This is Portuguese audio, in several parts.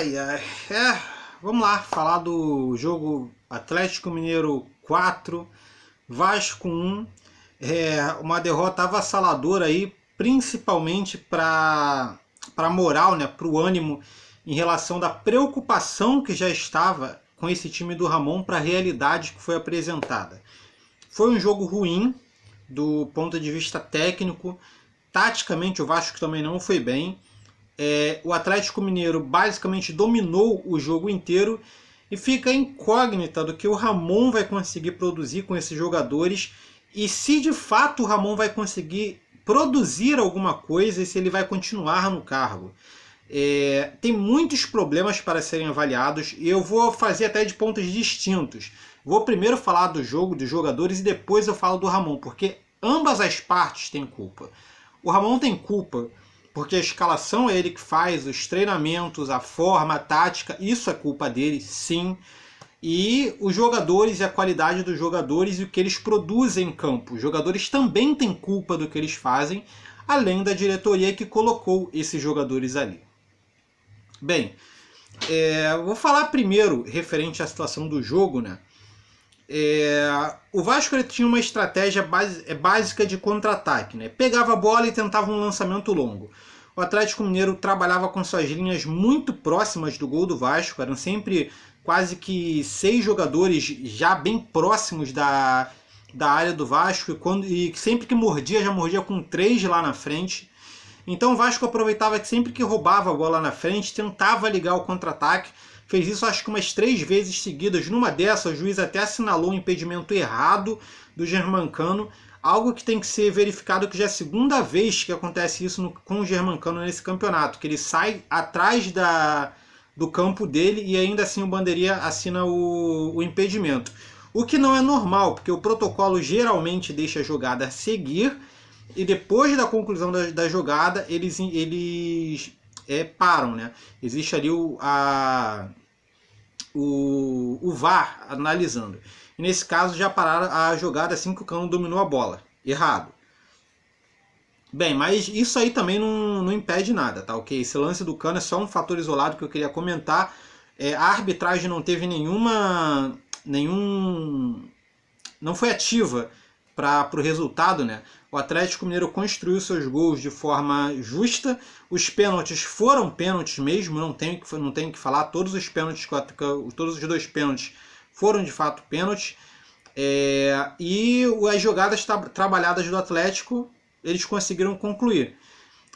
Ai, ai. Vamos lá, falar do jogo Atlético Mineiro 4, Vasco 1. Uma derrota avassaladora aí, principalmente para a moral, né, para o ânimo em relação da preocupação que já estava com esse time do Ramon para a realidade que foi apresentada. Foi um jogo ruim do ponto de vista técnico, taticamente o Vasco também não foi bem. O Atlético Mineiro basicamente dominou o jogo inteiro e fica a incógnita do que o Ramon vai conseguir produzir com esses jogadores e se de fato o Ramon vai conseguir produzir alguma coisa e se ele vai continuar no cargo. Tem muitos problemas para serem avaliados e eu vou fazer até de pontos distintos. Vou primeiro falar do jogo, dos jogadores e depois eu falo do Ramon, porque ambas as partes têm culpa. O Ramon tem culpa porque a escalação é ele que faz, os treinamentos, a forma, a tática, isso é culpa dele, sim. E os jogadores e a qualidade dos jogadores e o que eles produzem em campo. Os jogadores também têm culpa do que eles fazem, além da diretoria que colocou esses jogadores ali. Bem, vou falar primeiro referente à situação do jogo, né? O Vasco ele tinha uma estratégia básica de contra-ataque, né? Pegava a bola e tentava um lançamento longo. O Atlético Mineiro trabalhava com suas linhas muito próximas do gol do Vasco, eram sempre quase que 6 jogadores já bem próximos da área do Vasco e sempre que mordia, já mordia com 3 lá na frente. Então o Vasco aproveitava que sempre que roubava a bola na frente, tentava ligar o contra-ataque. Fez isso acho que umas 3 vezes seguidas. Numa dessas, o juiz até assinalou um impedimento errado do Germancano. Algo que tem que ser verificado, que já é a segunda vez que acontece isso com o Germancano nesse campeonato. Que ele sai atrás do campo dele e ainda assim o bandeirinha assina o impedimento. O que não é normal, porque o protocolo geralmente deixa a jogada seguir e depois da conclusão da jogada eles param, né? Existe ali o VAR analisando. E nesse caso já pararam a jogada assim que o Cano dominou a bola. Errado. Bem, mas isso aí também não impede nada, tá ok? Esse lance do Cano é só um fator isolado que eu queria comentar. A arbitragem não teve não foi ativa para o resultado, né? O Atlético Mineiro construiu seus gols de forma justa. Os pênaltis foram pênaltis mesmo, não tenho que falar. Todos os pênaltis, todos os 2 pênaltis foram de fato pênaltis. E as jogadas trabalhadas do Atlético, eles conseguiram concluir.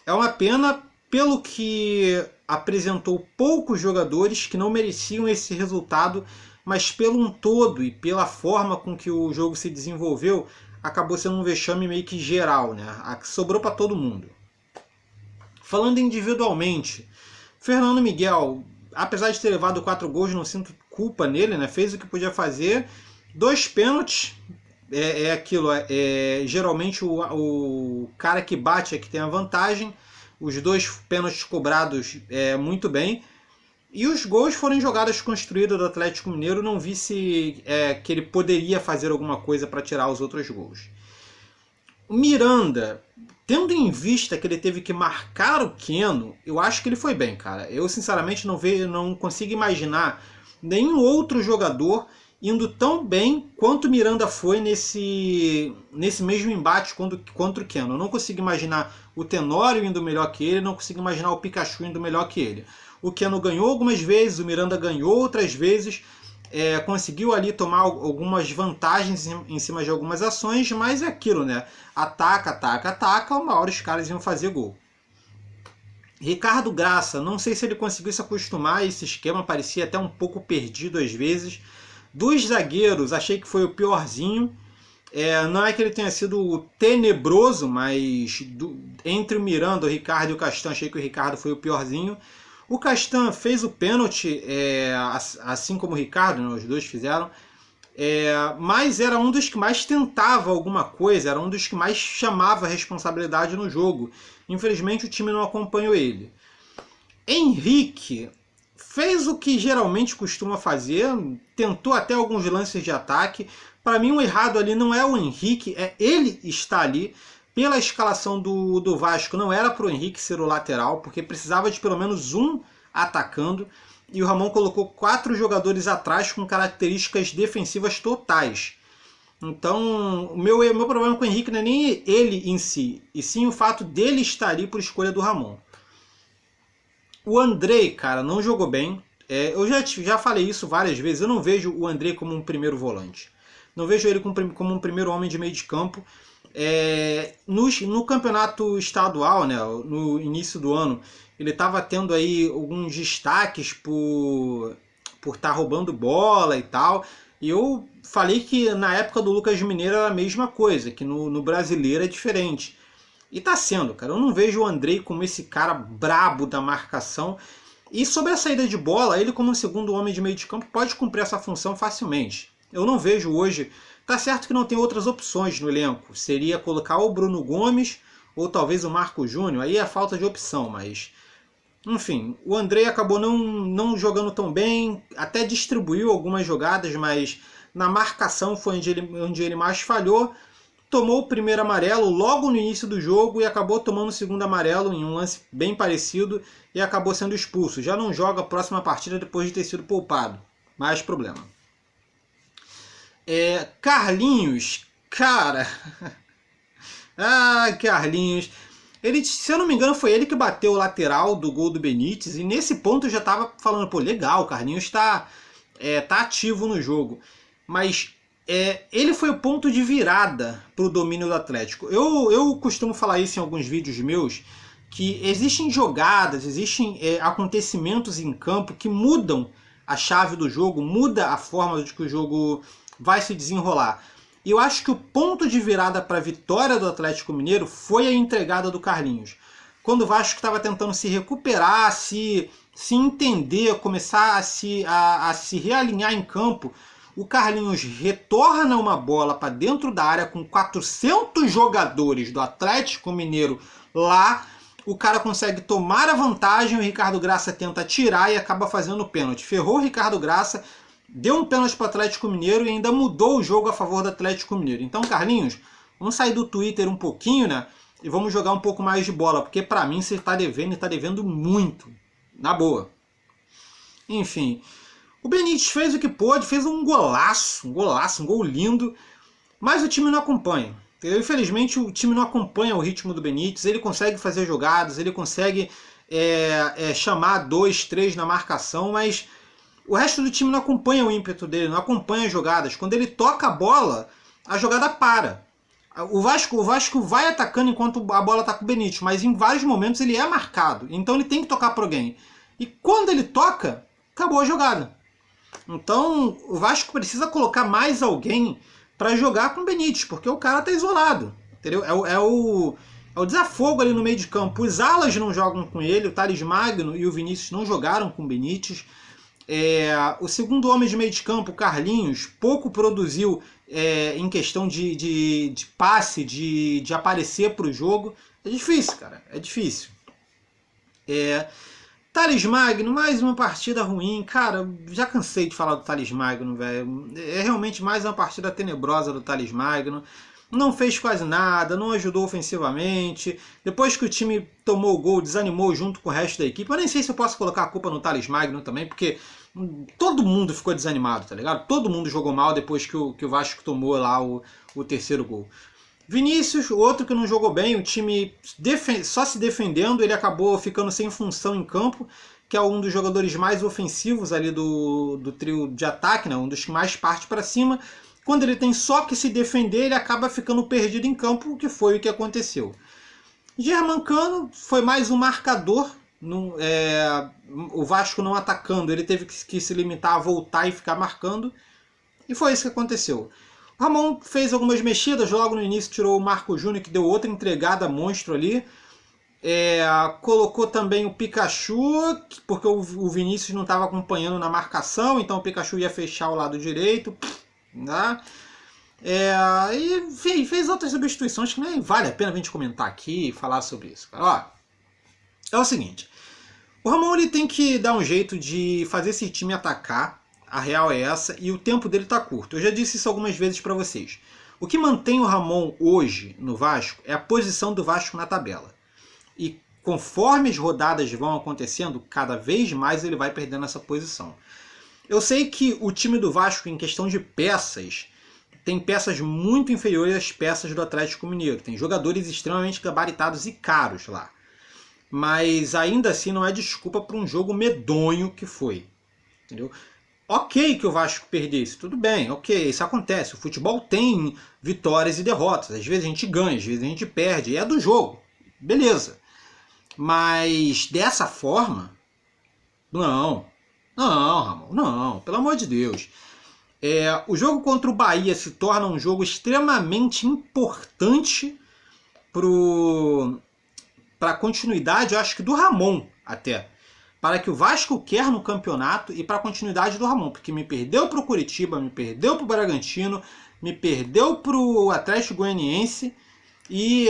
É uma pena pelo que apresentou poucos jogadores que não mereciam esse resultado, mas pelo um todo e pela forma com que o jogo se desenvolveu, acabou sendo um vexame meio que geral, né? Sobrou para todo mundo. Falando individualmente, Fernando Miguel, apesar de ter levado 4 gols, não sinto culpa nele, né? Fez o que podia fazer. 2 pênaltis, aquilo, geralmente o cara que bate é que tem a vantagem. Os 2 pênaltis cobrados muito bem. E os gols foram jogadas construídas do Atlético Mineiro, não vi que ele poderia fazer alguma coisa para tirar os outros gols. O Miranda, tendo em vista que ele teve que marcar o Keno, eu acho que ele foi bem, cara. Eu sinceramente não consigo imaginar nenhum outro jogador indo tão bem quanto o Miranda foi nesse mesmo embate contra o Keno. Eu não consigo imaginar o Tenório indo melhor que ele, não consigo imaginar o Pikachu indo melhor que ele. O Keno ganhou algumas vezes, o Miranda ganhou outras vezes, conseguiu ali tomar algumas vantagens em cima de algumas ações, mas é aquilo, né? Ataca, uma hora os caras iam fazer gol. Ricardo Graça, não sei se ele conseguiu se acostumar a esse esquema, parecia até um pouco perdido às vezes. Dos zagueiros, achei que foi o piorzinho. Não é que ele tenha sido tenebroso, mas entre o Miranda, o Ricardo e o Castan, achei que o Ricardo foi o piorzinho. O Castan fez o pênalti, assim como o Ricardo, né, os 2 fizeram, mas era um dos que mais tentava alguma coisa, era um dos que mais chamava a responsabilidade no jogo. Infelizmente o time não acompanhou ele. Henrique fez o que geralmente costuma fazer, tentou até alguns lances de ataque. Para mim o errado ali não é o Henrique, é ele estar ali. Pela escalação do Vasco, não era para o Henrique ser o lateral, porque precisava de pelo menos um atacando, e o Ramon colocou 4 jogadores atrás com características defensivas totais. Então, o meu problema com o Henrique não é nem ele em si, e sim o fato dele estar ali por escolha do Ramon. O Andrei, cara, não jogou bem. Eu já falei isso várias vezes, eu não vejo o Andrei como um primeiro volante. Não vejo ele como um primeiro homem de meio de campo. No campeonato estadual, né, no início do ano, ele estava tendo aí alguns destaques por estar roubando bola e tal. E eu falei que na época do Lucas Mineiro era a mesma coisa, que no brasileiro é diferente. E tá sendo, cara. Eu não vejo o Andrei como esse cara brabo da marcação. E sobre a saída de bola, ele como segundo homem de meio de campo pode cumprir essa função facilmente. Eu não vejo hoje... Tá certo que não tem outras opções no elenco. Seria colocar o Bruno Gomes ou talvez o Marco Júnior. Aí é falta de opção, mas... Enfim, o Andrei acabou não jogando tão bem. Até distribuiu algumas jogadas, mas na marcação foi onde ele mais falhou. Tomou o primeiro amarelo logo no início do jogo e acabou tomando o segundo amarelo em um lance bem parecido e acabou sendo expulso. Já não joga a próxima partida depois de ter sido poupado. Mais problema. Carlinhos, cara... Carlinhos... Ele, se eu não me engano, foi ele que bateu o lateral do gol do Benítez e nesse ponto eu já tava falando, pô, legal, o Carlinhos tá ativo no jogo. Mas... ele foi o ponto de virada para o domínio do Atlético. Eu costumo falar isso em alguns vídeos meus, que existem jogadas, existem acontecimentos em campo que mudam a chave do jogo, muda a forma de que o jogo vai se desenrolar. E eu acho que o ponto de virada para a vitória do Atlético Mineiro foi a entregada do Carlinhos. Quando o Vasco estava tentando se recuperar, se entender, começar a se realinhar em campo, o Carlinhos retorna uma bola para dentro da área com 400 jogadores do Atlético Mineiro lá. O cara consegue tomar a vantagem, o Ricardo Graça tenta tirar e acaba fazendo o pênalti. Ferrou o Ricardo Graça, deu um pênalti para o Atlético Mineiro e ainda mudou o jogo a favor do Atlético Mineiro. Então, Carlinhos, vamos sair do Twitter um pouquinho, né? E vamos jogar um pouco mais de bola, porque para mim você está devendo e está devendo muito. Na boa. Enfim... O Benítez fez o que pôde, fez um golaço, um gol lindo, mas o time não acompanha. Infelizmente o time não acompanha o ritmo do Benítez, ele consegue fazer jogadas, ele consegue chamar 2, 3 na marcação, mas o resto do time não acompanha o ímpeto dele, não acompanha as jogadas. Quando ele toca a bola, a jogada para. O Vasco vai atacando enquanto a bola está com o Benítez, mas em vários momentos ele é marcado, então ele tem que tocar para alguém. E quando ele toca, acabou a jogada. Então o Vasco precisa colocar mais alguém para jogar com o Benítez, porque o cara tá isolado, entendeu? É o desafogo ali no meio de campo. Os alas não jogam com ele, o Thales Magno e o Vinícius não jogaram com o Benítez. O segundo homem de meio de campo, o Carlinhos, pouco produziu em questão de passe, de aparecer para o jogo. É difícil, cara, é difícil. Thales Magno, mais uma partida ruim. Cara, já cansei de falar do Thales Magno, velho. É realmente mais uma partida tenebrosa do Thales Magno. Não fez quase nada, não ajudou ofensivamente. Depois que o time tomou o gol, desanimou junto com o resto da equipe. Eu nem sei se eu posso colocar a culpa no Thales Magno também, porque todo mundo ficou desanimado, tá ligado? Todo mundo jogou mal depois que o Vasco tomou lá o terceiro gol. Vinícius, outro que não jogou bem, o time só se defendendo, ele acabou ficando sem função em campo, que é um dos jogadores mais ofensivos ali do trio de ataque, né? Um dos que mais parte para cima. Quando ele tem só que se defender, ele acaba ficando perdido em campo, que foi o que aconteceu. Germancano foi mais um marcador, o Vasco não atacando, ele teve que se limitar a voltar e ficar marcando, e foi isso que aconteceu. O Ramon fez algumas mexidas, logo no início tirou o Marco Júnior, que deu outra entregada monstro ali. Colocou também o Pikachu, porque o Vinícius não estava acompanhando na marcação, então o Pikachu ia fechar o lado direito. Né? E fez outras substituições que nem vale a pena a gente comentar aqui e falar sobre isso. Ó, é o seguinte, o Ramon ele tem que dar um jeito de fazer esse time atacar. A real é essa, e o tempo dele está curto. Eu já disse isso algumas vezes para vocês. O que mantém o Ramon hoje no Vasco é a posição do Vasco na tabela. E conforme as rodadas vão acontecendo, cada vez mais ele vai perdendo essa posição. Eu sei que o time do Vasco, em questão de peças, tem peças muito inferiores às peças do Atlético Mineiro. Tem jogadores extremamente gabaritados e caros lá. Mas ainda assim não é desculpa para um jogo medonho que foi. Entendeu? Ok que o Vasco perdesse, tudo bem, ok, isso acontece. O futebol tem vitórias e derrotas. Às vezes a gente ganha, às vezes a gente perde. É do jogo, beleza. Mas dessa forma, não, Ramon, não, pelo amor de Deus. O jogo contra o Bahia se torna um jogo extremamente importante para a continuidade, eu acho que do Ramon até. Para que o Vasco quer no campeonato e para a continuidade do Ramon. Porque me perdeu para o Curitiba, me perdeu para o Bragantino, me perdeu para o Atlético Goianiense e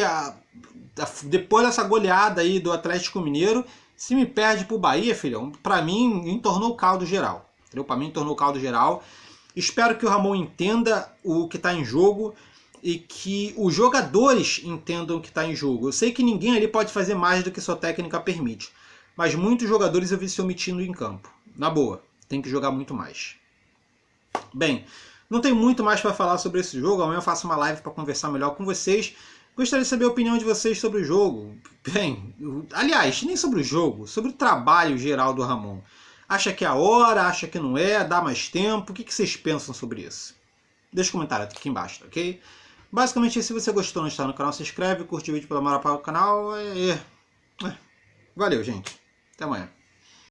depois dessa goleada aí do Atlético Mineiro, se me perde para o Bahia, filhão, para mim entornou o caldo geral. Para mim entornou o caldo geral. Espero que o Ramon entenda o que está em jogo e que os jogadores entendam o que está em jogo. Eu sei que ninguém ali pode fazer mais do que sua técnica permite, mas muitos jogadores eu vi se omitindo em campo. Na boa, tem que jogar muito mais. Bem, não tem muito mais para falar sobre esse jogo. Amanhã eu faço uma live para conversar melhor com vocês. Gostaria de saber a opinião de vocês sobre o jogo. Bem, aliás, nem sobre o jogo, sobre o trabalho geral do Ramon. Acha que é a hora? Acha que não é? Dá mais tempo? O que vocês pensam sobre isso? Deixa um comentário aqui embaixo, ok? Basicamente, se você gostou, não está no canal, se inscreve, curte o vídeo pela moral para o canal. Valeu, gente. Até amanhã.